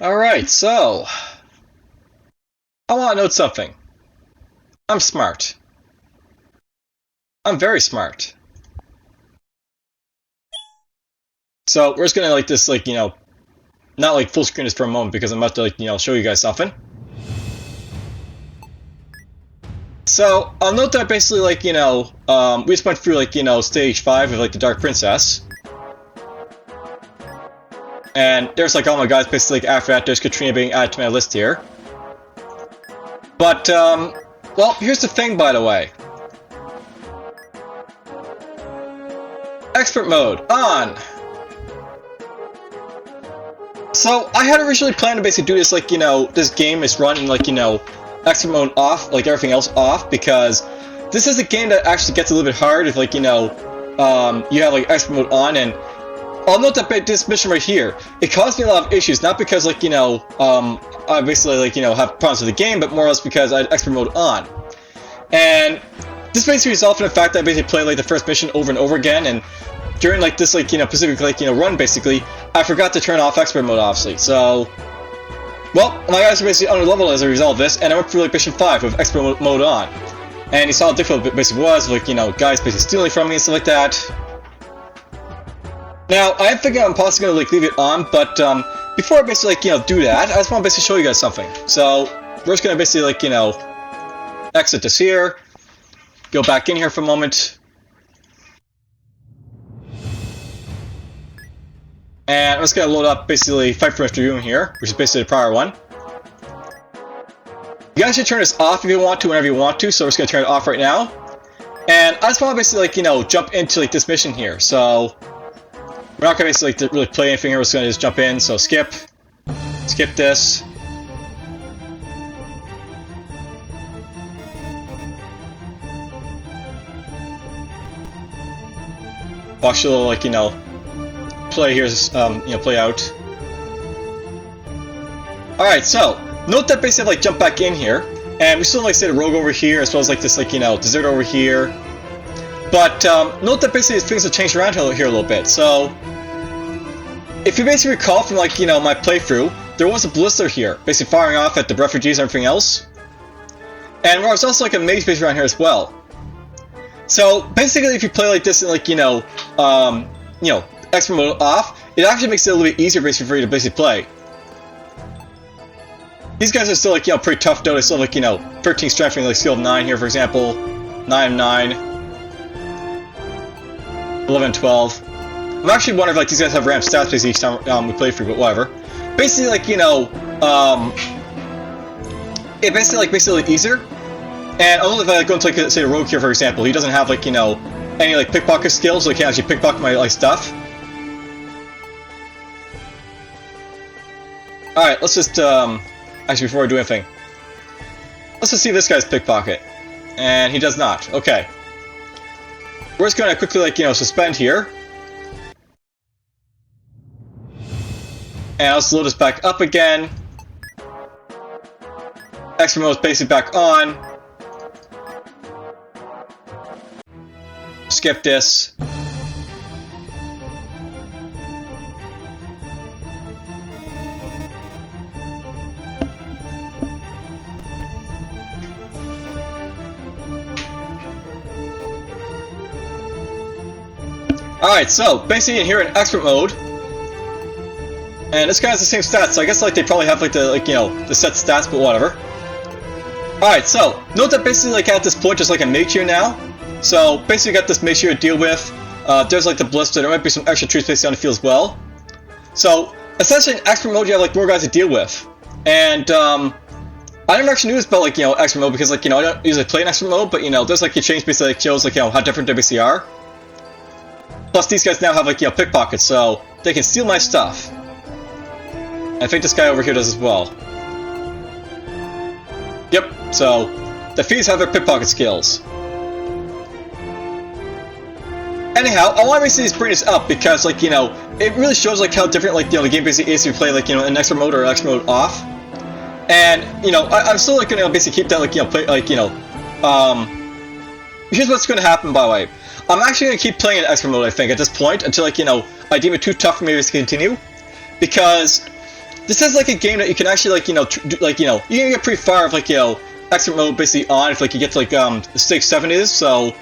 Alright, so I want to note something. I'm smart. I'm very smart. So we're just gonna not full screen this for a moment because I'm about to show you guys something. So I'll note that basically we just went through stage 5 of the Dark Princess. And there's all my guys basically after that there's Katrina being added to my list here. But well, here's the thing, by the way. Expert mode on. So I had originally planned to basically do this this game is running expert mode off, everything else off, because this is a game that actually gets a little bit hard if you have expert mode on. And I'll note that this mission right here, it caused me a lot of issues, not because I basically have problems with the game, but more or less because I had expert mode on. And this basically resulted in the fact that I basically played the first mission over and over again, and during this Pacific run basically, I forgot to turn off expert mode obviously. So well, my guys are basically under level as a result of this, and I went through mission 5 with expert mode on. And you saw how difficult it basically was, guys basically stealing from me and stuff like that. Now, I am thinking I'm possibly going to leave it on, but before I basically do that, I just want to basically show you guys something. So we're just going to basically exit this here, go back in here for a moment, and I'm just going to load up basically Fight for Davion here, which is basically the prior one. You guys should turn this off if you want to, whenever you want to, so we're just going to turn it off right now. And I just want to basically jump into this mission here. So we're not going to basically really play anything here, we're just going to just jump in, so skip this. Watch a little, play here, play out. Alright, so, note that basically jump back in here, and we still say the rogue over here, as well as this dessert over here. But note that basically things have changed around here a little bit. So if you basically recall from my playthrough, there was a blister here, basically firing off at the refugees and everything else. And there was also a maze base around here as well. So basically, if you play this in expert mode off, it actually makes it a little bit easier basically for you to basically play. These guys are still pretty tough though. They still have 13 strength and skill of 9 here, for example, 9 of 9, 11 and 12. I'm actually wondering if these guys have ramp stats basically each time we play through, but whatever. Basically it basically makes it a little easier. And although if I go into say a rogue here, for example, he doesn't have any pickpocket skills, so he can't actually pickpocket my stuff. Alright, let's just actually before I do anything, let's just see if this guy's pickpocket. And he does not. Okay. We're just gonna quickly suspend here. And let's load this back up again. Expert mode is basically back on. Skip this. Alright, so basically in here in expert mode, and this guy has the same stats, so I guess they probably have the set stats, but whatever. Alright, so note that basically at this point there's a mage here now. So basically got this mage here to deal with. There's the blister, there might be some extra troops basically on the field as well. So essentially in expert mode you have more guys to deal with. And I never actually knew this about expert mode because I don't usually play in expert mode, but there's a change basically shows how different they basically are. Plus these guys now have pickpockets, so they can steal my stuff. I think this guy over here does as well. Yep, so the thieves have their pickpocket skills. Anyhow, I want to basically bring this up because it really shows how different the game basically is if you play in expert mode or expert mode off. And I'm still gonna basically keep that here's what's gonna happen, by the way. I'm actually gonna keep playing in expert mode, I think, at this point until I deem it too tough for me to continue, because this is like a game that you can actually like, you know, you can get pretty far if like, you know, expert mode basically on if like you get to like stage 7 is, so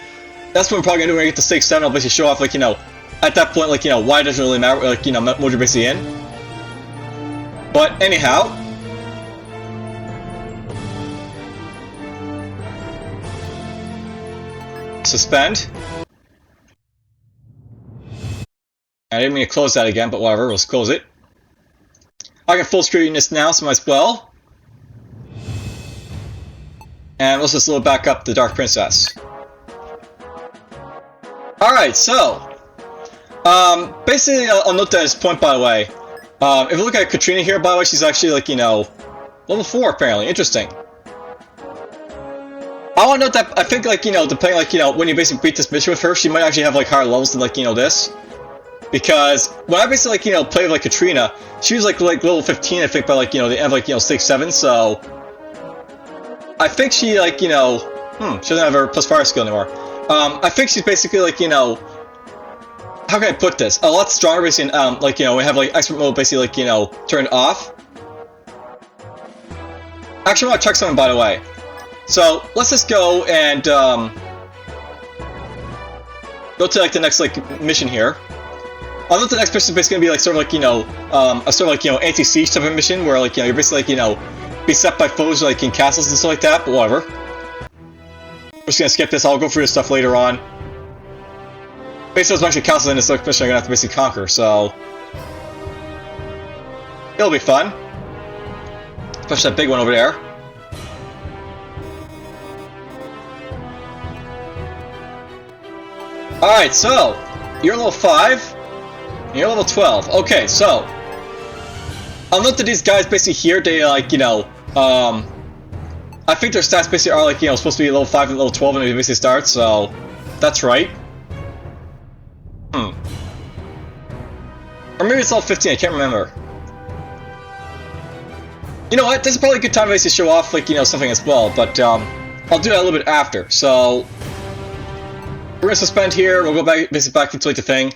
that's what I'm probably gonna do when I get to stage 7. I'll basically show off like, you know, at that point like, you know, why it doesn't really matter like, you know, mode you're basically in. But anyhow, suspend. I didn't mean to close that again, but whatever, let's close it. I can full screen this now, so might as well. And let's just load back up the Dark Princess. Alright, so basically I'll note that at this point, by the way. If you look at Katrina here, by the way, she's actually like, you know, level 4 apparently. Interesting. I want to note that I think like, you know, depending like, you know, when you basically beat this mission with her, she might actually have like higher levels than like, you know, this. Because when I basically like, you know, played with like Katrina, she was like level 15 I think by like, you know, the end of like, you know, stage 7, so I think she like, you know, she doesn't have her plus fire skill anymore. I think she's basically like, you know, how can I put this? A lot stronger basically in, like, you know, we have like expert mode basically like, you know, turned off. Actually, I want to check something by the way. So let's just go and go to like the next like mission here. I thought the next mission is basically gonna be like sort of like, you know, a sort of like, you know, anti-siege type of mission where like, you know, you're basically like, you know, beset by foes like in castles and stuff like that, but whatever. We're just gonna skip this, I'll go through this stuff later on. Basically there's a bunch of castles in this like, mission I'm gonna have to basically conquer, so it'll be fun. Especially that big one over there. Alright, so you're level 5. You're level 12. Okay, so I'll note that these guys basically here, they like, you know, I think their stats basically are like, you know, supposed to be level 5 and level 12 when they basically start, so that's right. Or maybe it's level 15, I can't remember. You know what, this is probably a good time to basically show off, like, you know, something as well, but I'll do that a little bit after, so we're gonna suspend here, we'll go back, basically back into like the thing.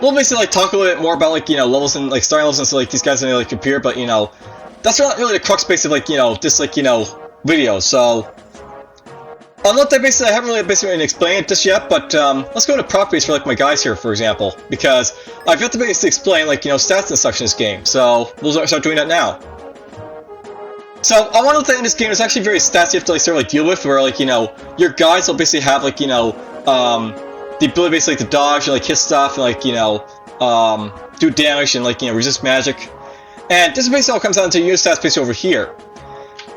We'll basically like talk a little bit more about like, you know, levels and like starting levels and so like these guys in like appear, but you know, that's not really the crux basically like, you know, this like, you know, video, so I'll note that basically I haven't really basically explained it just yet, but let's go into properties for like my guys here, for example, because I've got to basically explain like, you know, stats and such in this game, so we'll start doing that now. So I want to note that in this game there's actually various stats you have to like sort of like deal with, where like, you know, your guys will basically have like, you know, the ability basically like to dodge and like hit stuff and like, you know, do damage and like, you know, resist magic. And this is basically all comes down to your stats basically over here.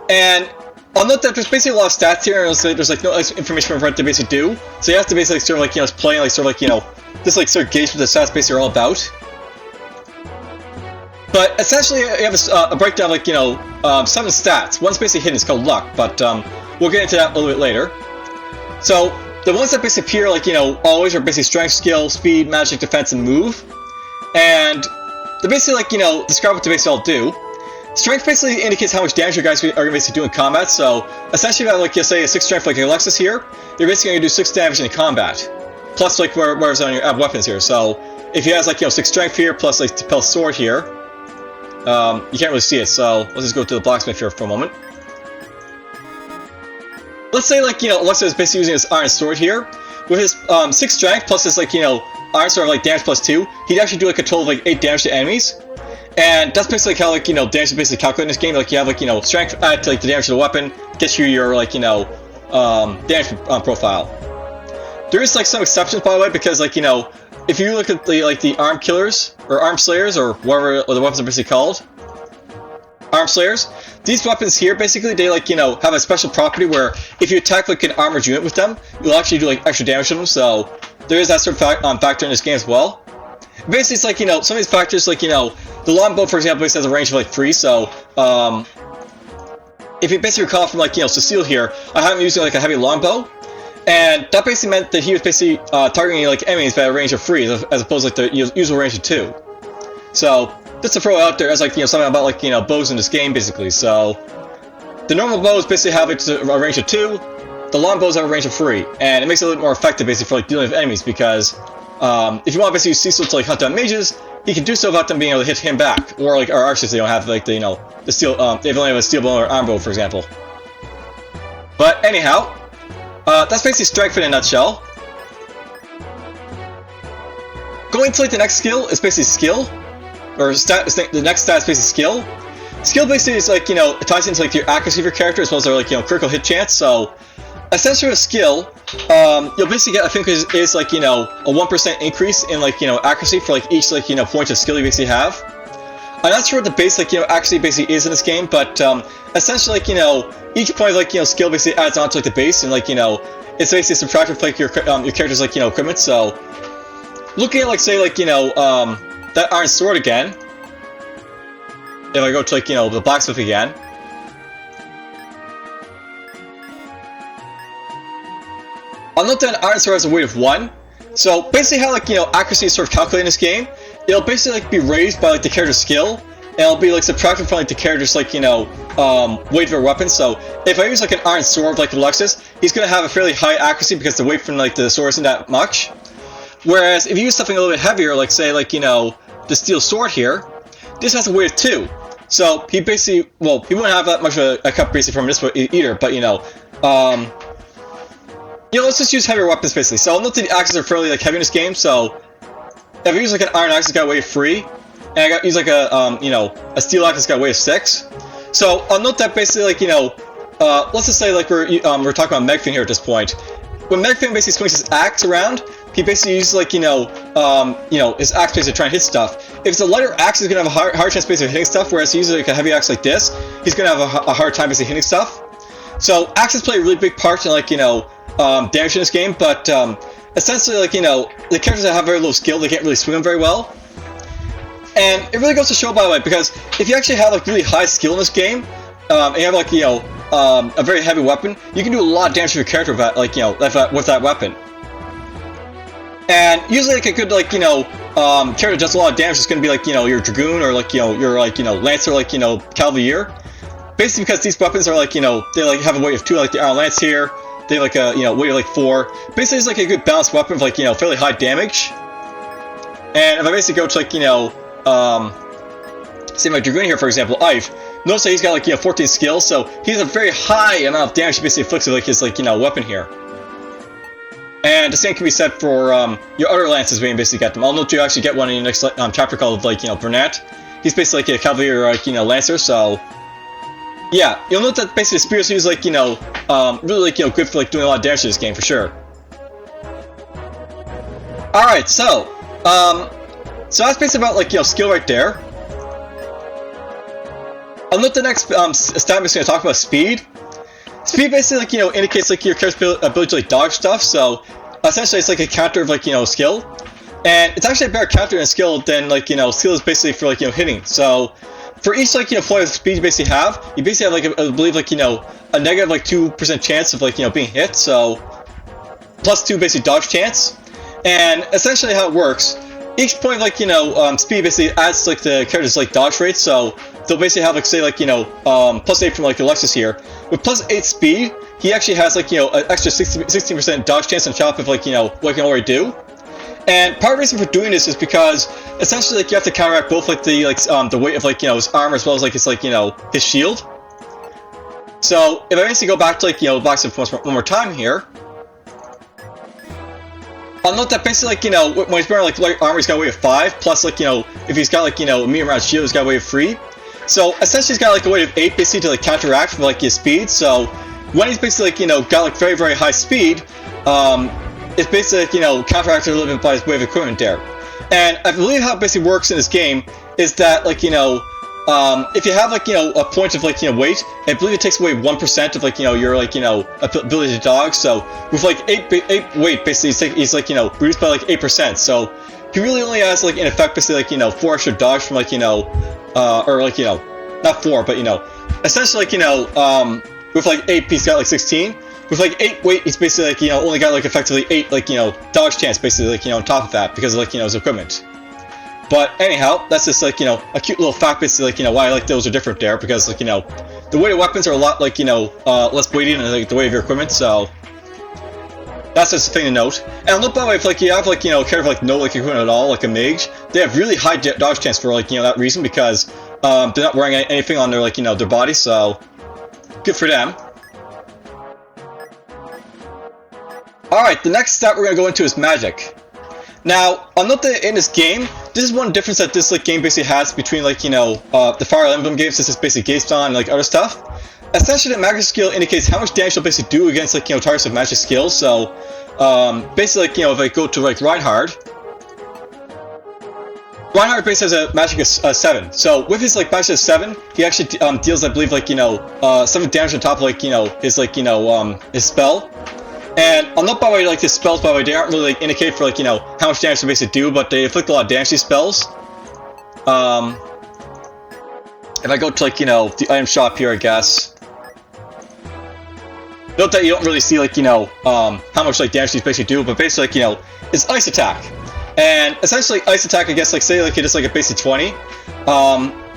And I'll note that there's basically a lot of stats here, and there's like no information for what they basically do. So you have to basically sort of like, you know, play and like sort of like, you know, just like sort of gauge what the stats basically are all about. But essentially you have a breakdown of like, you know, 7 stats. One's basically hidden, it's called luck, but we'll get into that a little bit later. So the ones that basically appear like, you know, always are basically strength, skill, speed, magic, defense, and move. And they basically like, you know, describe what they basically all do. Strength basically indicates how much damage your guys are going to basically do in combat, so essentially if I have like, you say a 6 strength like Alexis here, you're basically going to do 6 damage in combat. Plus like wherever's on your weapons here, so if he has like, you know, 6 strength here, plus like plus sword here, you can't really see it, so let's just go to the blacksmith here for a moment. Let's say like, you know, Alexis is basically using his iron sword here. With his 6 strength plus his like, you know, iron sword of like damage plus 2, he'd actually do like a total of like 8 damage to enemies. And that's basically how like, you know, damage is basically calculated in this game. Like you have like, you know, strength add to like the damage of the weapon, gets you your like, you know, damage profile. There is like some exceptions by the way, because like, you know, if you look at the like the arm killers or arm slayers or whatever the weapons are basically called, arm slayers, these weapons here basically they like, you know, have a special property where if you attack like an armored unit with them, you'll actually do like extra damage to them. So there is that sort of factor in this game as well. Basically, it's like, you know, some of these factors, like, you know, the longbow, for example, has a range of like 3, so, if you basically recall from, like, you know, Cecile here, I have him using, like, a heavy longbow, and that basically meant that he was basically, targeting, like, enemies by a range of 3, as opposed to, like, the usual range of 2. So, just to throw it out there as, like, you know, something about, like, you know, bows in this game, basically, so, the normal bows basically have, like, a range of 2, the longbows have a range of 3, and it makes it a little more effective basically for like dealing with enemies because if you want to basically use Cecil to like hunt down mages, he can do so without them being able to hit him back, or like our archers, they don't have like the the steel, they only have a steel bow or arm bow, for example. But anyhow, that's basically Strike in a nutshell. Going to like the next skill is basically skill, or the next stat is basically skill. Skill basically is like, it ties into like your accuracy of your character as well as their like, critical hit chance. So essentially with skill, you'll basically get, I think is like, a 1% increase in like, accuracy for like each like, point of skill you basically have. I'm not sure what the base like, accuracy basically is in this game, but essentially like, each point of like, skill basically adds on to like the base, and like, it's basically subtracted with like your character's like, equipment. So looking at like, say like, that iron sword again, if I go to like, the blacksmith again, I'll note that an iron sword has a weight of 1. So basically how like, accuracy is sort of calculated in this game, it'll basically like be raised by like the character's skill, and it'll be like subtracted from like the character's like, weight of their weapon. So if I use like an iron sword like Alexis, he's gonna have a fairly high accuracy because the weight from like the sword isn't that much. Whereas if you use something a little bit heavier, like say like, the steel sword here, this has a weight of 2. So he basically, well, he wouldn't have that much of a cut basically from this either, but let's just use heavier weapons basically. So I'll note that the axes are fairly like heavy in this game, so if I use like an iron axe, it's got a weight of 3, and I use like a steel axe, it's got a weight of 6. So I'll note that basically like, let's just say like we're talking about Megfin here at this point. When Megfin basically swings his axe around, he basically uses like, his axe basically to try and hit stuff. If it's a lighter axe, he's gonna have a hard chance basically of hitting stuff, whereas if he uses like a heavy axe like this, he's gonna have a hard time basically hitting stuff. So axes play a really big part in like, damage in this game, but essentially like, the characters that have very low skill, they can't really swing them very well. And it really goes to show, by the way, because if you actually have like really high skill in this game, and you have like, a very heavy weapon, you can do a lot of damage to your character with that, like, with that weapon. And usually like a good like, character does a lot of damage is going to be like, your Dragoon, or like, your like, Lancer, like, Cavalier. Basically because these weapons are like, they like have a weight of 2, like the Iron Lance here. They have like a, weight of like 4. Basically it's like a good balanced weapon with like, fairly high damage. And if I basically go to like, say my Dragoon here, for example, Ive, notice that he's got like, 14 skills, so he has a very high amount of damage he basically inflicts with like his like, weapon here. And the same can be said for your other lances when you basically get them. I'll note you actually get one in your next chapter called like, Burnett. He's basically like a Cavalier or like, Lancer, so yeah, you'll note that basically Spears is like, really like, good for like doing a lot of damage to this game for sure. Alright, so that's basically about like, skill right there. I'll note the next stat I'm just going to talk about speed. Speed basically like, indicates like your character's ability to like dodge stuff, so essentially it's like a counter of like, skill. And it's actually a better counter and skill than like, skill is basically for like, hitting. So for each like, point of speed you basically have like, I believe like, a negative like 2% chance of like, being hit, so plus 2 basically dodge chance. And essentially how it works, each point of like, speed basically adds like the character's like dodge rate, so they'll basically have like, say like, plus 8 from like Alexis here. With plus 8 speed, he actually has like, an extra 16% dodge chance on top of like, what he can already do. And part of the reason for doing this is because essentially like you have to counteract both like the weight of like, his armor as well as like his like, his shield. So if I basically go back to like, blacksmith one more time here, I'll note that basically like, when he's wearing like light armor, he's got a weight of 5, plus like, if he's got like, a medium round shield, he's got a weight of 3. So essentially he's got like a weight of 8 basically to like counteract from like his speed. So when he's basically like, got like very, very high speed, it's basically like, counteracted a little bit by his weight of equipment there. And I believe how it basically works in this game is that like, if you have like, a point of like, weight, I believe it takes away 1% of like, your like, ability to dodge. So with like 8 weight, basically he's like, reduced by like 8%. So he really only has like in effect basically like, 4 extra dodge from like, or like, not 4, but essentially like, with like 8 he's got like 16. With like 8 weight, he's basically like, only got like effectively 8 like, dodge chance basically like, on top of that because of like, his equipment. But anyhow, that's just like, a cute little fact basically like, why like those are different there, because like, the weighted weapons are a lot, like, you know, less weighty than, like, the weight of your equipment, so that's just a thing to note. And look, by the way, if, like, you have, like, you know, a character with, like, no, like, equipment at all, like a mage, they have really high dodge chance for, like, you know, that reason, because, they're not wearing anything on their, like, you know, their body, so good for them. Alright, the next stat we're going to go into is magic. Now, I'll note that in this game, this is one difference that this, like, game basically has between, like, you know, the Fire Emblem games. This is basically based on, like, other stuff. Essentially, the magic skill indicates how much damage you'll basically do against, like, you know, targets of magic skills. So, basically, like, you know, if I go to, like, Reinhardt basically has a magic of 7. So, with his, like, magic of 7, he actually deals, I believe, like, you know, 7 damage on top of, like, you know, his, like, you know, his spell. And I'll note, by the way, like, his spells, by the way, they aren't really, like, indicate for, like, you know, how much damage they basically do, but they inflict a lot of damage, these spells. If I go to, like, you know, the item shop here, I guess. Note that you don't really see, like, you know, how much, like, damage these basically do, but basically, like, you know, it's Ice Attack. And essentially, Ice Attack, I guess, like, say, like, it is, like, a basic 20.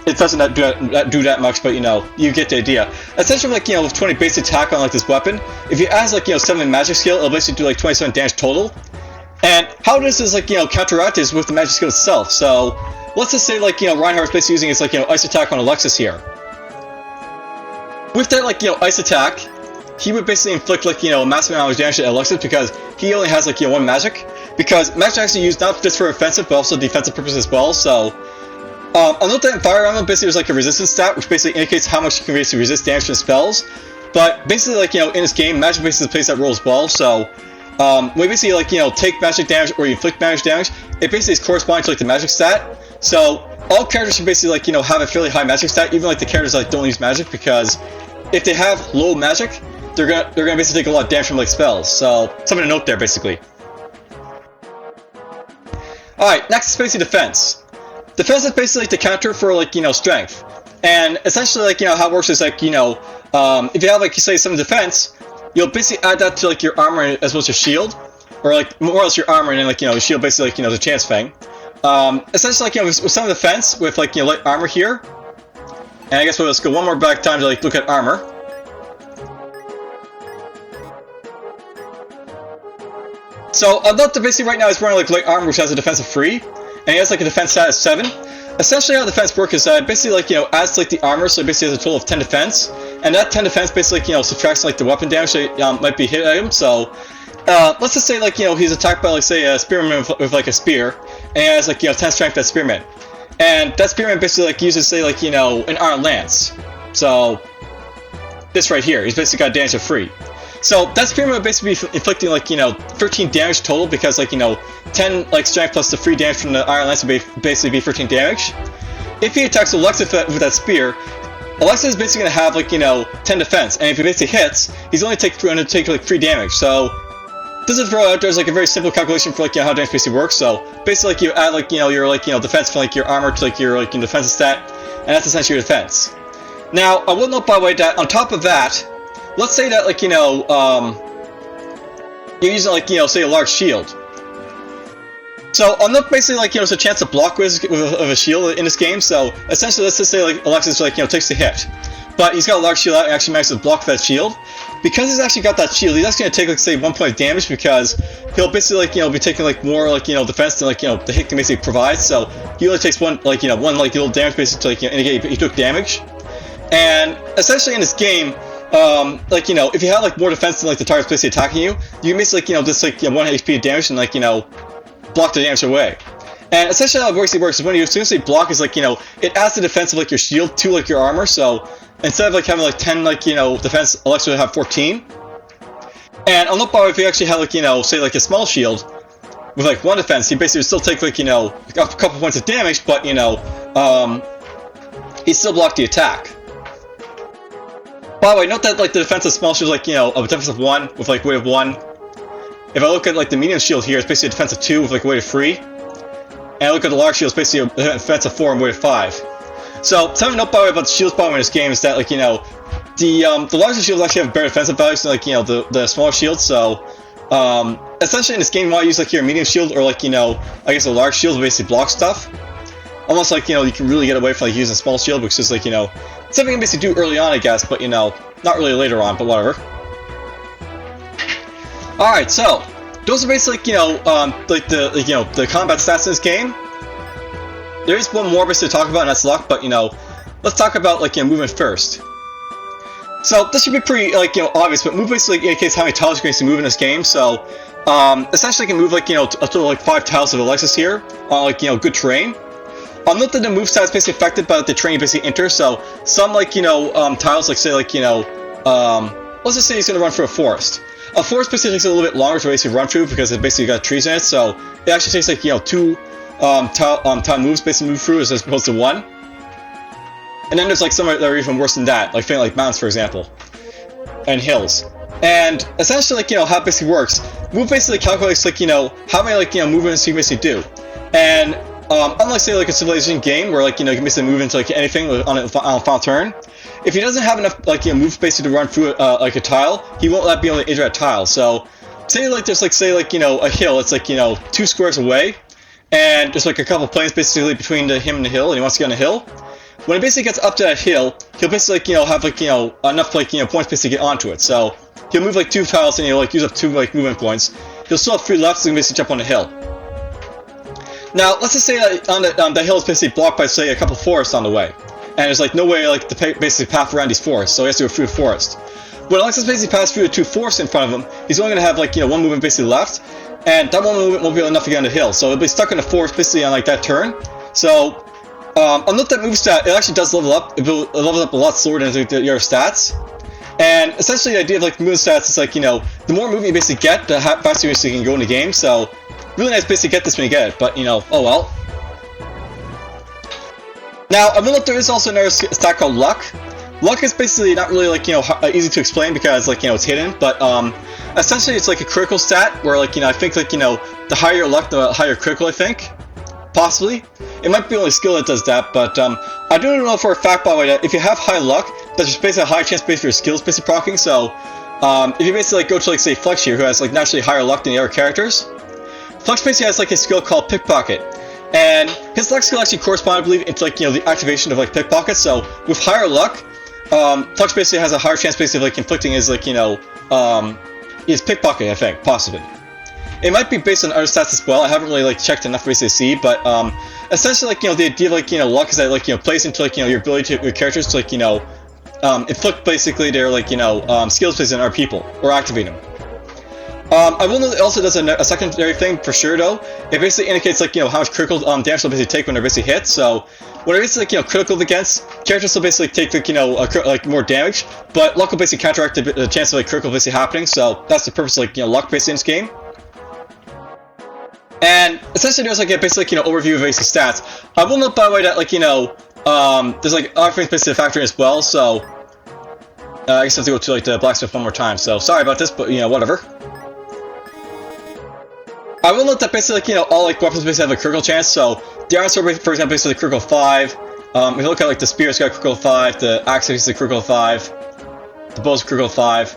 It doesn't do that much, but, you know, you get the idea. Essentially, like, you know, with 20 base attack on, like, this weapon, if you add, like, you know, 7 magic skill, it'll basically do, like, 27 damage total. And how this is, like, you know, counteract is with the magic skill itself. So, let's just say, like, you know, Reinhardt's basically using his, like, you know, Ice Attack on Alexis here. With that, like, you know, Ice Attack, he would basically inflict, like, you know, a massive amount of damage at Alexis because he only has, like, you know, 1 magic. Because magic is actually used not just for offensive, but also defensive purposes as well, so I'll note that in Fire Emblem, basically there's like a resistance stat, which basically indicates how much you can basically resist damage from spells. But basically, like, you know, in this game, magic basically plays that role as well. So, when you basically, like, you know, take magic damage or you inflict magic damage, it basically is corresponding to, like, the magic stat. So, all characters should basically, like, you know, have a fairly high magic stat, even like the characters that, like, don't use magic, because if they have low magic, they're gonna basically take a lot of damage from, like, spells. So, something to note there, basically. Alright, next is basically defense. Defense is basically like the counter for, like, you know, strength. And essentially, like, you know, how it works is, like, you know, if you have, like, you say, some defense, you'll basically add that to, like, your armor as well as your shield. Or, like, more or less your armor and then, like, you know, shield basically, like, you know, the chance thing. Essentially, like, you know, with some defense, with, like, you know, light armor here. And I guess we'll just go one more back time to, like, look at armor. So, I'll note that basically right now he's wearing, like, light armor, which has a defense of 3. And he has, like, a defense stat of 7. Essentially, how the defense works is that basically, like, you know, adds, like, the armor, so it basically has a total of 10 defense. And that 10 defense basically, like, you know, subtracts, like, the weapon damage that might be hit at him. So, let's just say, like, you know, he's attacked by, like, say, a spearman with like, a spear. And he has, like, you know, 10 strength, that spearman. And that spearman basically, like, uses, say, like, you know, an iron lance. So, this right here, he's basically got damage of 3. So, that spearman would basically be inflicting, like, you know, 13 damage total, because, like, you know, 10, like, strength plus the 3 damage from the iron lance would basically be 13 damage. If he attacks Alexis with that spear, Alexis is basically going to have, like, you know, 10 defense, and if he basically hits, he's only going to take, like, 3 damage. So, this is throw out there's, like, a very simple calculation for, like, you know, how damage basically works. So, basically, like, you add, like, you know, your, like, you know, defense from, like, your armor to, like, your, like, your defensive stat, and that's essentially your defense. Now, I will note, by the way, that on top of that, let's say that, like, you know, you're using, like, you know, say a large shield. So, I'm not basically, like, you know, there's a chance to block with a shield in this game, so, essentially, let's just say, like, Alexis, like, you know, takes the hit. But he's got a large shield out and actually manages to block that shield. Because he's actually got that shield, he's actually going to take, like, say, 1 point of damage, because he'll basically, like, you know, be taking, like, more, like, you know, defense than, like, you know, the hit can basically provide. So, he only takes one, like, little damage basically to, like, you know, indicate he took damage. And, essentially, in this game, like, you know, if you have, like, more defense than, like, the target's basically attacking you, you can basically, like, you know, just, like, you know, 1 HP of damage and, like, you know, block the damage away. And essentially how it works is when you essentially block is, like, you know, it adds the defense of, like, your shield to, like, your armor. So, instead of, like, having, like, 10, like, you know, defense, Alexa would have 14. And on the bar, if you actually have, like, you know, say, like, a small shield with, like, 1 defense, he basically would still take, like, you know, a couple points of damage, but, you know, he'd still block the attack. By the way, note that, like, the defense of small shield is, like, you know, a defense of 1 with, like, weight of 1. If I look at, like, the medium shield here, it's basically a defense of 2 with, like, a weight of 3. And I look at the large shield, it's basically a defense of 4 and weight of 5. So, something to note, by the way, about the shields, by the way, in this game is that, like, you know, the larger shields actually have better defensive values than, like, you know, the smaller shields. So, essentially in this game, you want to use, like, your medium shield or, like, you know, I guess a large shield to basically block stuff. Almost like, you know, you can really get away from like using small shield, which is like, you know, something you can basically do early on, I guess, but you know, not really later on, but whatever. Alright, so those are basically, you know, like the combat stats in this game. There is one more basically to talk about, and that's luck, but you know, let's talk about like, you know, movement first. So this should be pretty like, you know, obvious, but move basically indicates how many tiles you're going to move in this game. So essentially, you can move like, you know, up to like 5 tiles of Alexis here on like, you know, good terrain. Note that the moveset is basically affected by like, the terrain you basically enter. So some like, you know, tiles like say like, you know, let's just say he's going to run through a forest. A forest basically takes a little bit longer to basically run through because it basically got trees in it. So it actually takes like, you know, 2 tile moves basically move through as opposed to 1. And then there's like some that are even worse than that, like mountains for example, and hills. And essentially, like, you know, how it basically works, move basically calculates like, you know, how many like, you know, movements you can basically do. And unlike say like a civilization game where like, you know, you can basically move into like anything on a final turn, if he doesn't have enough like, you know, move basically to run through like a tile, he won't be able to enter that tile. So say like there's like say like, you know, a hill, it's like, you know, 2 squares away, and there's like a couple planes basically between him and the hill, and he wants to get on the hill. When he basically gets up to that hill, he'll basically like, you know, have like, you know, enough like, you know, points basically to get onto it. So he'll move like 2 tiles and he'll like use up 2 like movement points. He'll still have 3 left, so he can basically jump on the hill. Now let's just say that on the hill is basically blocked by say a couple forests on the way, and there's like no way like to basically path around these forests, so he has to go through the forest. When Alexis basically passes through the 2 forests in front of him, he's only going to have like, you know, 1 movement basically left, and that 1 movement won't be enough to get on the hill, so he'll be stuck in the forest basically on like that turn. So I'll note that moveset, it actually does level up. It levels up a lot slower than your stats. And essentially the idea of like movement stats is like, you know, the more movement you basically get, the faster you basically can go in the game. So really nice basically get this when you get it, but you know, oh well. Now I will note there is also another stat called luck. Luck is basically not really like, you know, easy to explain because like, you know, it's hidden, but essentially it's like a critical stat where like, you know, I think like, you know, the higher your luck, the higher critical, I think. Possibly. It might be only skill that does that, but I do know for a fact, by the way, that if you have high luck, that's just basically a high chance base for your skills basically proccing. So if you basically like go to like say Flex here, who has like naturally higher luck than the other characters, Flex basically has like a skill called Pickpocket, and his luck skill actually corresponds, I believe, into like, you know, the activation of like Pickpocket. So with higher luck, Flex basically has a higher chance basically of like inflicting his like, you know, his Pickpocket, I think, possibly. It might be based on other stats as well. I haven't really like checked enough basically to see, but essentially like, you know, the idea of like, you know, luck is that like, you know, plays into like, you know, your ability to your characters to like, you know, inflict basically their like, you know, skills based on other people or activate them. I will know that it also does a secondary thing for sure though. It basically indicates like, you know, how much critical damage they'll basically take when they're basically hit. So when they're basically like, you know, critical against, characters will basically take like, you know, like more damage, but luck will basically counteract the chance of like critical basically happening. So that's the purpose of like, you know, luck basically in this game. And essentially there's like a basic, you know, overview of basic stats. I will note by the way that like, you know, there's like other things basically to factor in as well, so I guess I have to go to like the blacksmith one more time, so sorry about this, but you know, whatever. I will note that basically like, you know, all like weapons basically have a critical chance, so the iron sword for example basically critical 5, if you look at like the spear, it's got a critical 5, the axe is a critical 5, the bow's critical 5.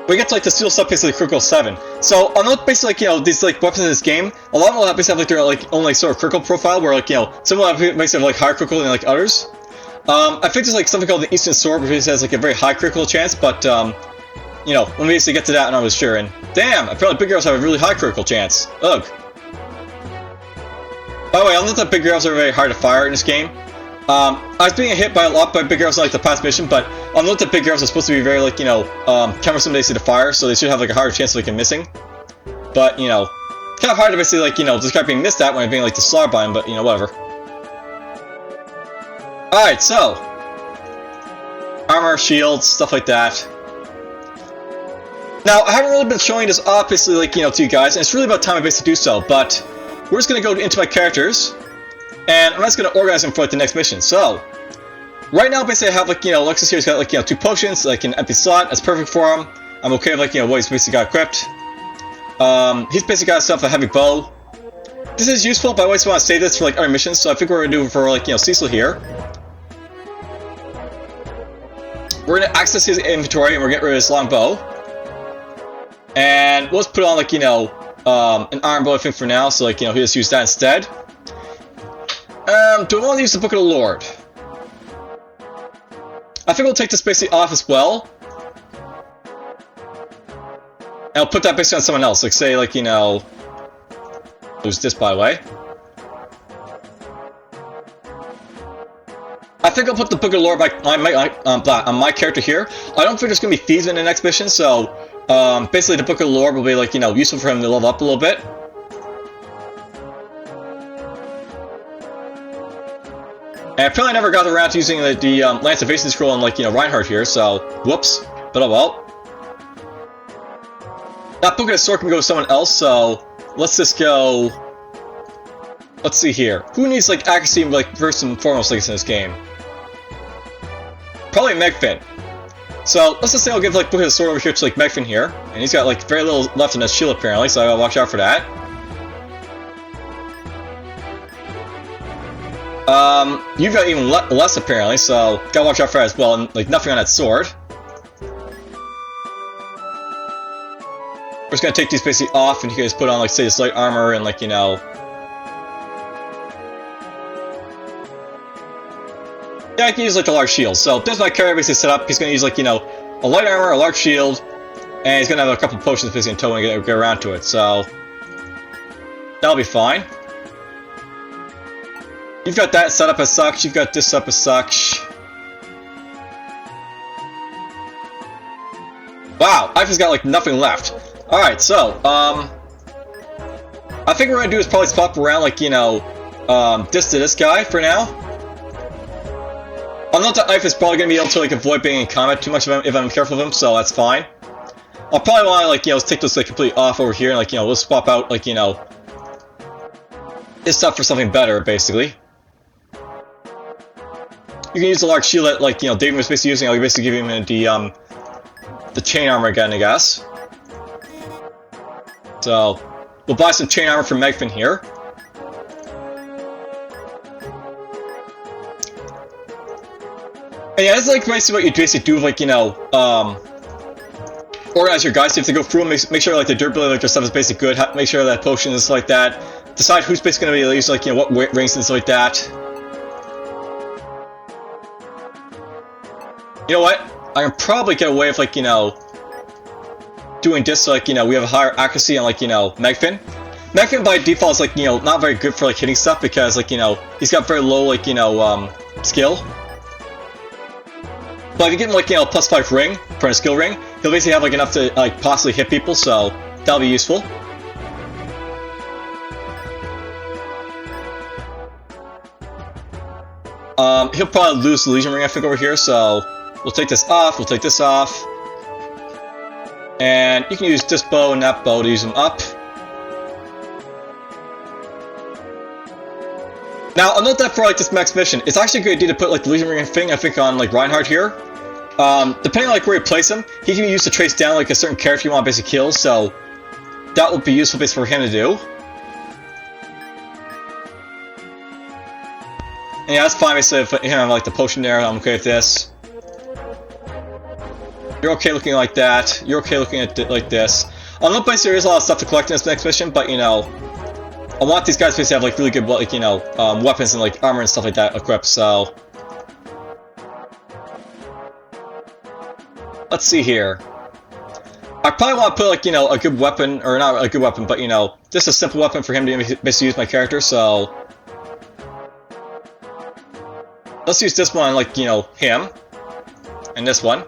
We get to like the steel stuff basically critical 7. So I'll note basically like, you know, these like weapons in this game, a lot of them will basically have like their like own like sort of critical profile where like, you know, some will have basically have like higher critical than like others. I think there's like something called the Eastern Sword which basically has like a very high critical chance, but you know, when we basically get to that and I was sure, and damn, apparently big arrows have a really high critical chance. Ugh. By the way, I'll note that big arrows are very hard to fire in this game. I was being hit by a lot by big arrows in like the past mission, but I'll note that big arrows are supposed to be very like, you know, cumbersome basically to fire, so they should have like a higher chance of like missing. But, you know, it's kind of hard to basically like, you know, describe being missed at when I'm being like the slaughter by him, but you know, whatever. Alright, so armor, shields, stuff like that. Now, I haven't really been showing this off basically like, you know, to you guys, and it's really about time I basically do so, but we're just gonna go into my characters. And I'm just going to organize them for like the next mission. So, right now basically I have like, you know, Alexis here has got like, you know, 2 potions, like an empty slot, that's perfect for him. I'm okay with like, you know, what he's basically got equipped. He's basically got himself a heavy bow. This is useful, but I always want to save this for like other missions, so I think we're going to do it for like, you know, Cecil here. We're going to access his inventory and we're getting rid of his long bow. And we'll just put on like, you know, an iron bow I think for now, so like, you know, he'll just use that instead. Do I want to use the Book of the Lord? I think we'll take this basically off as well. And I'll put that basically on someone else. Like, say, like, you know... Lose this, by the way. I think I'll put the Book of the Lord on my character here. I don't think there's going to be thieves in the next mission, so... basically the Book of the Lord will be, like, you know, useful for him to level up a little bit. And I apparently never got around to using the Lance Evasion Scroll on, like, you know, Reinhardt here, so... Whoops. But oh well. That Book of the Sword can go to someone else, so... Let's just go... Let's see here. Who needs, like, accuracy, like, first and foremost, like, in this game? Probably Megfin. So, let's just say I'll give, like, Book of the Sword over here to, like, Megfin here. And he's got, like, very little left in his shield, apparently, so I gotta watch out for that. You've got even less, apparently, so gotta watch out for that as well, and, like, nothing on that sword. We're just gonna take these basically off, and you guys put on, like, say, this light armor, and, like, you know... Yeah, I can use, like, a large shield. So, there's my character basically set up. He's gonna use, like, you know, a light armor, a large shield, and he's gonna have a couple potions basically in tow when I get around to it, so... That'll be fine. You've got that set up as such, you've got this up as such. Wow, I've just got, like, nothing left. Alright, so, I think what we're gonna do is probably swap around, like, you know, this to this guy for now. I'll note that Ife is probably gonna be able to, like, avoid being in combat too much if I'm careful of him, so that's fine. I'll probably wanna, like, you know, take this, like, completely off over here, and, like, you know, we'll swap out, like, you know, his stuff for something better, basically. You can use the large shield that, like, you know, Davion was basically using. I'll basically give him the chain armor again, I guess. So, we'll buy some chain armor from Megfin here. And yeah, that's, like, basically what you basically do with, like, you know, organize your guys. So you have to go through and make sure, like, the durability, like, their stuff is basically good. Make sure that potion is like that. Decide who's basically going to be used, like, you know, what rings and stuff like that. You know what? I can probably get away with, like, you know, doing this so, like, you know, we have a higher accuracy on, like, you know, Megfin. Megfin by default is, like, you know, not very good for, like, hitting stuff because, like, you know, he's got very low, like, you know, skill. But if you give him, like, you know, +5 ring for a skill ring, he'll basically have, like, enough to, like, possibly hit people, so that'll be useful. He'll probably lose the Legion ring, I think, over here, so... We'll take this off, we'll take this off. And you can use this bow and that bow to use them up. Now, I'll note that for, like, this max mission, it's actually a good idea to put, like, the Legion ring thing, I think, on, like, Reinhardt here. Depending on, like, where you place him, he can be used to trace down, like, a certain character you want to basically kill, so... That would be useful basically for him to do. And yeah, that's fine basically if him have, like, the potion there, I'm okay with this. You're okay looking like that. You're okay looking at like this. I'm not basically there is a lot of stuff to collect in this next mission, but you know, I want these guys basically to have like really good, like, you know, weapons and like armor and stuff like that equipped. So let's see here. I probably want to put, like, you know, a good weapon, or not a good weapon, but you know, just a simple weapon for him to basically use my character. So let's use this one, like, you know, him, and this one.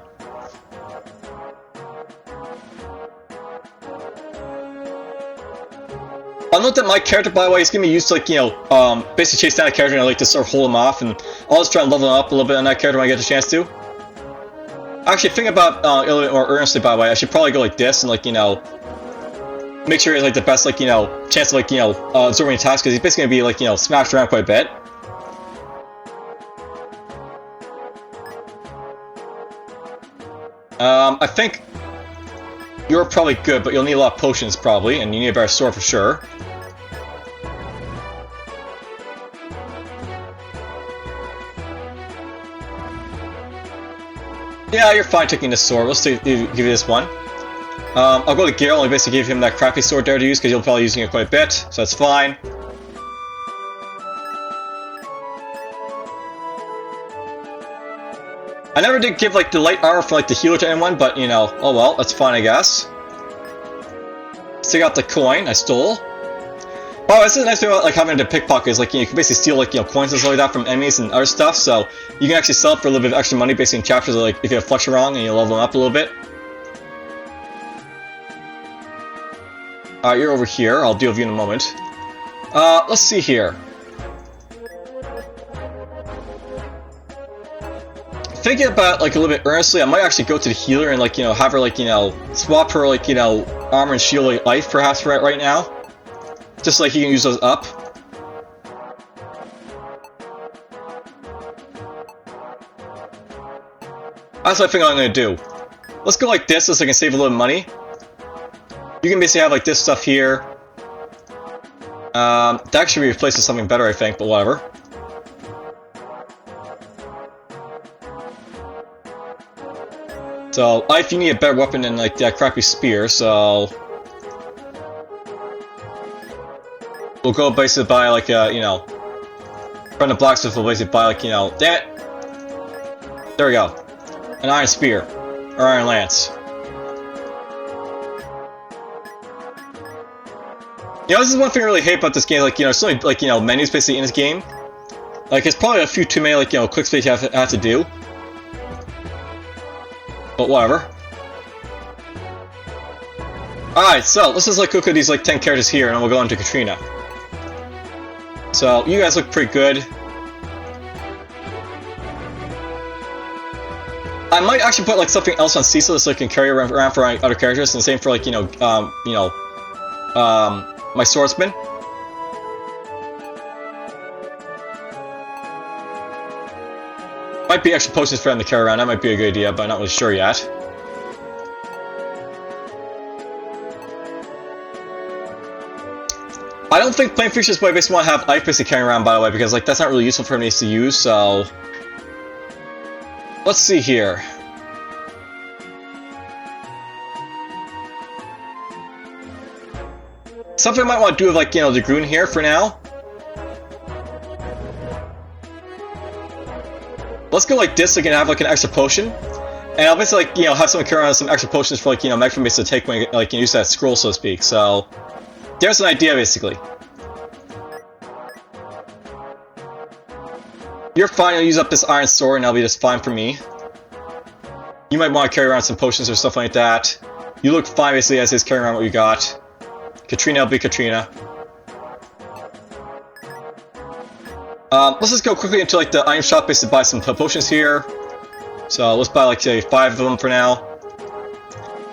I'll note that my character, by the way, is going to be used to, like, you know, basically chase down a character and I like to sort of hold him off, and I'll just try and level him up a little bit on that character when I get the chance to. Actually, think about a little bit more earnestly, by the way. I should probably go like this and, like, you know, make sure he has, like, the best, like, you know, chance of, like, you know, absorbing attacks, because he's basically going to be, like, you know, smashed around quite a bit. I think you're probably good, but you'll need a lot of potions, probably, and you need a better sword for sure. Yeah, you're fine taking this sword. Let's give you this one. I'll go to Gale and basically give him that crappy sword there to use, because you'll probably be using it quite a bit, so that's fine. I never did give like the light armor for like the healer to anyone, but you know, oh well, that's fine I guess. Let's take out the coin I stole. Oh, this is a nice thing about like having to pickpocket is like you can basically steal like coins and stuff like that from enemies and other stuff, so you can actually sell it for a little bit of extra money basically in chapters like if you have Fluxa wrong and you level them up a little bit. Alright, you're over here. I'll deal with you in a moment. Let's see here. Thinking about like a little bit earnestly, I might actually go to the healer and like have her like swap her like armor and shield like life perhaps right now. Just like you can use those up. That's what I think I'm gonna do. Let's go like this so I can save a little money. You can basically have like this stuff here. That should be replaced with something better I think, but whatever. So, if you need a better weapon than like that crappy spear, so we'll go basically buy like from the blacksmith we'll basically buy like damn it! There we go. An iron spear. Or iron lance. This is one thing I really hate about this game, like, there's so many, like, menus basically in this game. Like, it's probably a few too many, like, quick space you have to do. But whatever. Alright, so, let's just, like, look at these, like, 10 characters here, and then we'll go on to Katrina. So, you guys look pretty good. I might actually put, like, something else on Cecil so I can carry around for other characters, and the same for, like, my swordsman. Might be extra potions for him to carry around, that might be a good idea, but I'm not really sure yet. I don't think playing Fuxa's way basically want to have Ike basically carrying around, by the way, because like that's not really useful for him to use, so let's see here. Something I might want to do with like, the Groon here for now. Let's go like this so I can have like an extra potion. And I'll basically like, have someone carry around some extra potions for like, Megatron basically to take when like use that scroll so to speak. So there's an idea basically. You're fine, I'll use up this iron sword and that'll be just fine for me. You might want to carry around some potions or stuff like that. You look fine basically as is carrying around what you got. Katrina will be Katrina. Let's just go quickly into like the item shop basically to buy some potions here. So let's buy like say 5 of them for now.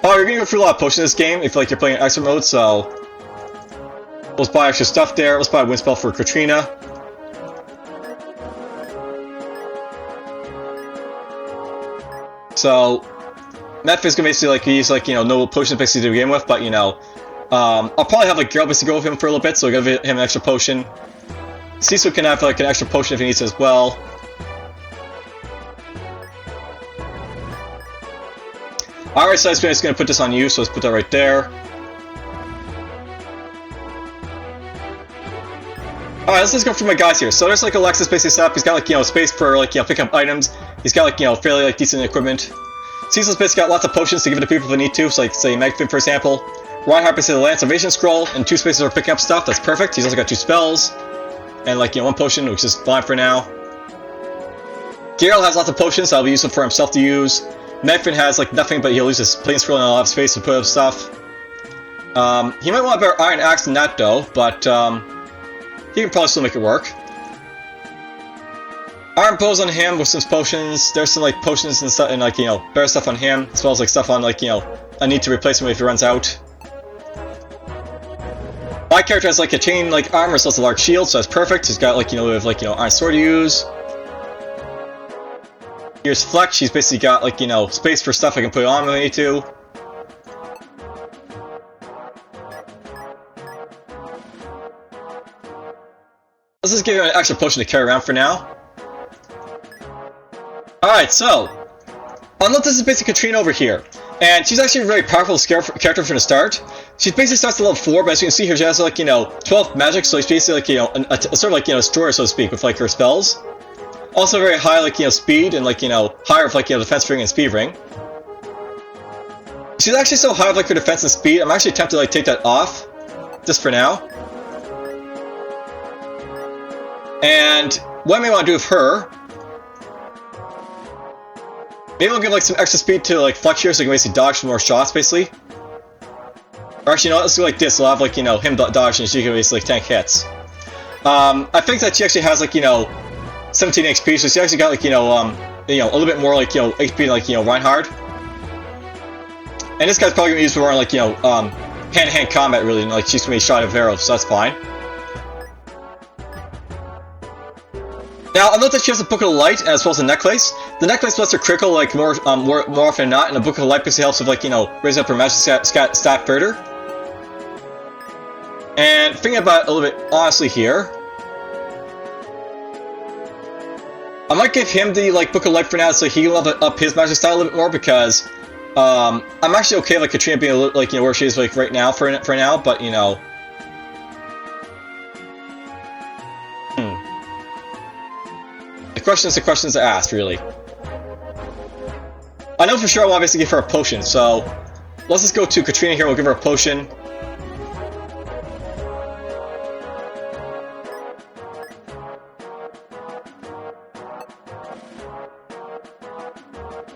Oh, you're gonna go through a lot of potions in this game if like you're playing extra mode, so let's buy extra stuff there. Let's buy a wind spell for Katrina. So Metfin's gonna basically like use like no potions basically to begin with, but I'll probably have like Geralt basically go with him for a little bit, so I'll give him an extra potion. Cecil can have like an extra potion if he needs it as well. Alright, so I'm just going to put this on you, so let's put that right there. Alright, let's just go through my guys here. So there's like Alexis basically set up. He's got like space for like picking up items. He's got like fairly like decent equipment. Cecil's basically got lots of potions to give it to people if they need to, so like say Megfin for example. Reinhardt basically the Lance Evasion Scroll and 2 spaces for picking up stuff. That's perfect. He's also got 2 spells and like 1 potion, which is fine for now. Geralt has lots of potions, so that'll be useful for himself to use. Megfin has like nothing, but he'll use his plane scroll and a lot of space to put up stuff. He might want a better iron axe than that though, but he can probably still make it work. Iron bows on him with some potions. There's some like potions and stuff, and like better stuff on him, as well as like stuff on like I need to replace him if he runs out. My character has like a chain like armor, so it's a large shield, so that's perfect. He's got like with like iron sword to use. Here's Flex. She's basically got like space for stuff I can put on if I need to. Let's just give him an extra potion to carry around for now. Alright, so unlock this is basically Katrina over here. And she's actually a very powerful character from the start. She basically starts at level 4, but as you can see here, she has like 12 magic, so she's basically like a sort of like destroyer, so to speak, with like her spells. Also very high, like, speed and, like, higher of, like, defense ring and speed ring. She's actually so high of, like, her defense and speed, I'm actually tempted to, like, take that off. Just for now. And what I may want to do with her... Maybe I'll give, like, some extra speed to, like, Flex here so I can basically dodge some more shots, basically. Or actually, you know, let's do like this. We'll have, like, him dodge and she can basically, like, tank hits. I think that she actually has, like, 17 HP, so she actually got, like, a little bit more, like, HP than, like, Reinhardt. And this guy's probably gonna be used for more, like, hand-to-hand combat, really, and, like, she's gonna be shot of arrows, so that's fine. Now, I'll note that she has a Book of Light as well as a necklace. The necklace lets her critical, like, more often than not, and the Book of Light basically helps with, like, raising up her magic stat further. And thinking about it a little bit honestly here, I might give him the, like, Book of Light for now so he can level up his magic style a little bit more, because I'm actually okay with, like, Katrina being a little, like, where she is, like, right now for now, but, The questions to ask, really. I know for sure I want to basically give her a potion, so let's just go to Katrina here, we'll give her a potion.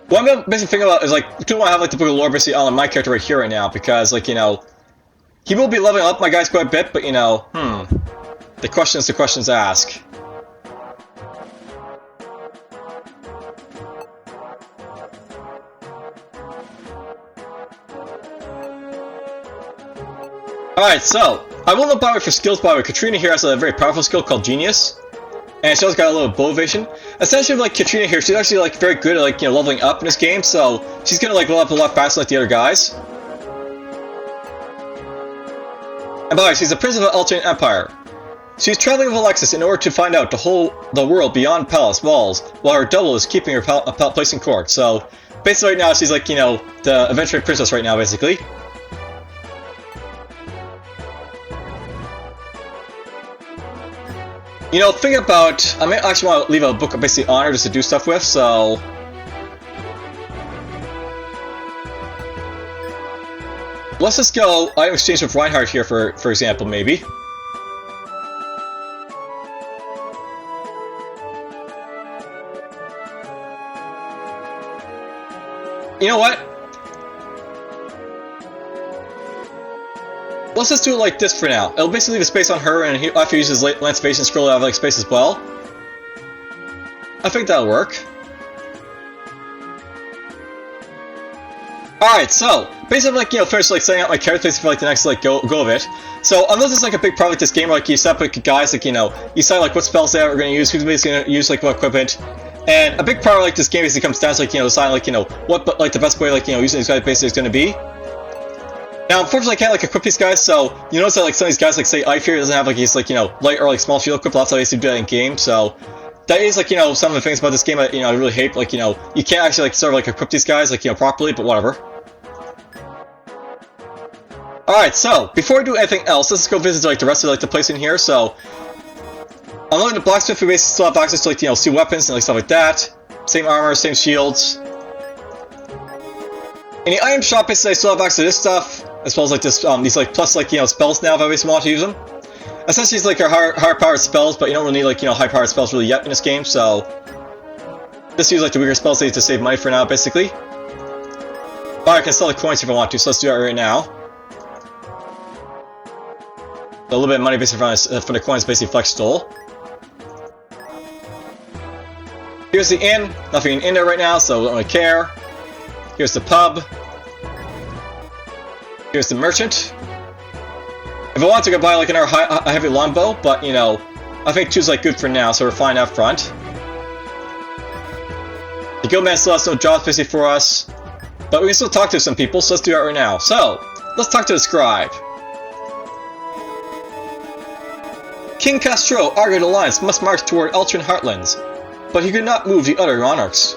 What I'm basically thinking about is, like, I do want to have, like, the Book of Lore basically on my character right here right now, because, like, he will be leveling up my guys quite a bit, but, the questions to ask. Alright, so, I will not bother for skills, by the way. Katrina here has a very powerful skill called Genius. And she also got a little bow evasion. Essentially, like, Katrina here, she's actually, like, very good at, like, leveling up in this game, so she's gonna, like, level up a lot faster like the other guys. And by the way, she's the Princess of the Alternate Empire. She's traveling with Alexis in order to find out the world beyond palace walls, while her double is keeping her place in court. So, basically right now, she's, like, the adventuring princess right now, basically. Think about... I may actually want to leave a book of basically honor just to do stuff with, so... Let's just go item exchange with Reinhardt here, for example, maybe. You know what? Let's just do it like this for now. It'll basically leave a space on her, and after he uses Lance Evasion, scroll out of, like, space as well. I think that'll work. Alright, so, basically, like, finish, like, setting out my character for, like, the next, like, go of it. So, unless it's, like, a big part of, like, this game, where, like, you set up, like, guys, like, you decide, like, what spells they are going to use, who's basically going to use, like, what equipment. And a big part of, like, this game basically comes down to, like, deciding, like, what, like, the best way, like, using these guys basically is going to be. Now, unfortunately, I can't, like, equip these guys, so you notice that, like, some of these guys, like, say, Ifear doesn't have, like, his, like, light or, like, small shield equipped. Lots of ways to do that in game, so that is, like, some of the things about this game that, I really hate. Like, you can't actually, like, sort of, like, equip these guys, like, properly, but whatever. Alright, so, before we do anything else, let's go visit, like, the rest of, like, the place in here, so... Unlike the blacksmith, we basically still have access to, like, see weapons and, like, stuff like that. Same armor, same shields. In the item shop, basically, I still have access to this stuff. As well as, like, this, these, like, plus, like, spells now if I basically want to use them. Essentially, it's like our higher powered spells, but you don't really need, like, high powered spells really yet in this game, so... Just use, like, the weaker spells to save money for now, basically. But I can sell the coins if I want to, so let's do that right now. So a little bit of money basically for the coins basically Flex stole. Here's the inn. Nothing in there right now, so I don't really care. Here's the pub. Here's the merchant. If I want to go buy, like, another heavy longbow, but, I think 2's, like, good for now, so we're fine up front. The guildman still has no jobs basically for us, but we can still talk to some people, so let's do that right now. So, let's talk to the scribe. King Castro argued alliance must march toward Eltrin Heartlands, but he could not move the other monarchs.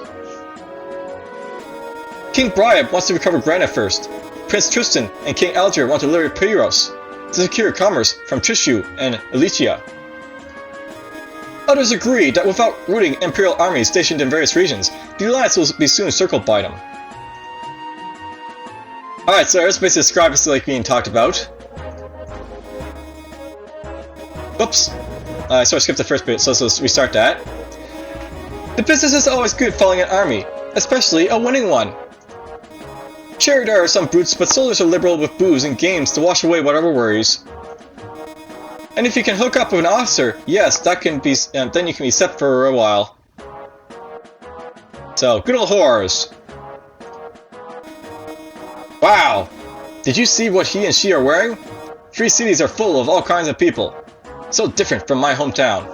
King Briab wants to recover Granite first. Prince Tristan and King Alger want to liberate Pyros to secure commerce from Trishu and Elysia. Others agree that without routing Imperial armies stationed in various regions, the Alliance will be soon circled by them. Alright, so that's basically described as like being talked about. Oops. I sort of skipped the first bit, so let's restart that. The business is always good following an army, especially a winning one. Sure, there are some brutes, but soldiers are liberal with booze and games to wash away whatever worries. And if you can hook up with an officer, yes, that can be. Then you can be set for a while. So, good old whores. Wow! Did you see what he and she are wearing? 3 cities are full of all kinds of people. So different from my hometown.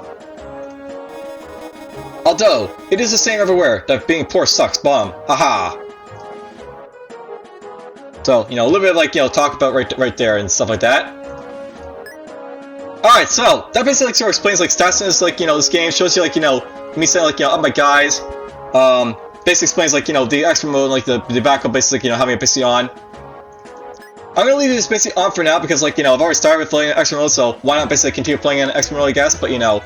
Although, it is the same everywhere that being poor sucks bum. Haha! So, you know, a little bit of like, you know, talk about right there and stuff like that. Alright, so, that basically like, sort of explains like stats in this, like, you know, this game. Shows you like, you know, me saying like, you know, oh my guys. Basically explains like, you know, the extra mode, like the backup basically, you know, having it basically on. I'm gonna leave this basically on for now because like, you know, I've already started with playing extra mode, so why not basically continue playing in extra mode, I guess, but you know.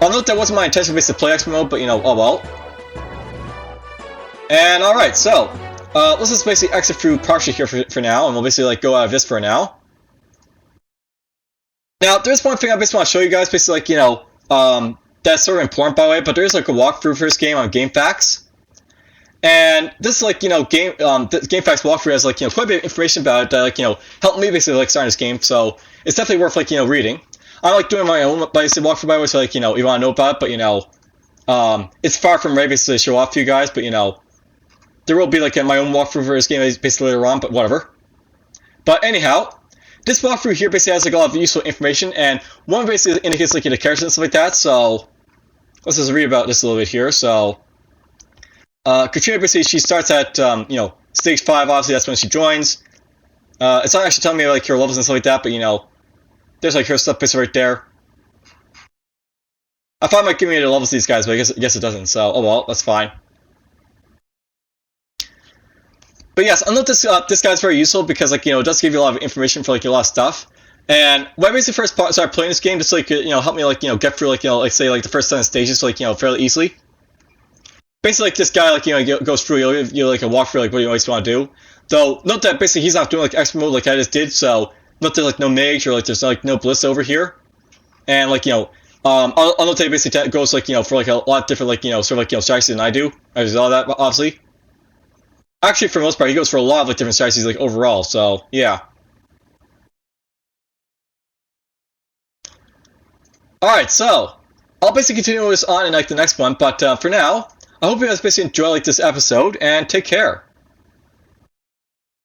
I'll note that wasn't my intention basically to play extra mode, but you know, oh well. And alright, so, let's just basically exit through Partia here for now, and we'll basically like go out of this for now. Now, there's one thing I basically want to show you guys, basically like, you know, that's sort of important by the way, but there's like a walkthrough for this game on GameFAQs. And this like, you know, the GameFAQs walkthrough has like, you know, quite a bit of information about it that like, you know, helped me basically like starting this game, so it's definitely worth like, you know, reading. I like doing my own basically walkthrough by the way, so like, you know, you want to know about it, but you know, it's far from ready basically to show off to you guys, but you know, there will be like my own walkthrough for this game basically later on, but whatever. But anyhow, this walkthrough here basically has like a lot of useful information, and one basically indicates like the characters and stuff like that, so let's just read about this a little bit here. So Katrina basically, she starts at you know, stage 5, obviously that's when she joins. It's not actually telling me like her levels and stuff like that, but you know, there's like her stuff basically right there. I thought it might give me the levels of these guys, but I guess it doesn't, so oh well, that's fine. But yes, I know this guy's very useful because like, you know, it does give you a lot of information for like a lot of stuff. And when I basically first started playing this game, just like, you know, help me like, you know, get through like, you know, like say like the first 7 stages like, you know, fairly easily. Basically like this guy like, you know, goes through, you know, like a walkthrough like what you always want to do. Though note that basically he's not doing like extra mode like I just did, so note there's like no mage or like there's like no bliss over here. And like, you know, I'll note that he basically goes like, you know, for like a lot different like, you know, sort of like, you know, strategies than I do. I do all that obviously. Actually, for the most part, he goes for a lot of like different strategies, like overall. So yeah. All right, so I'll basically continue this on in like the next one. But for now, I hope you guys basically enjoy like this episode and take care.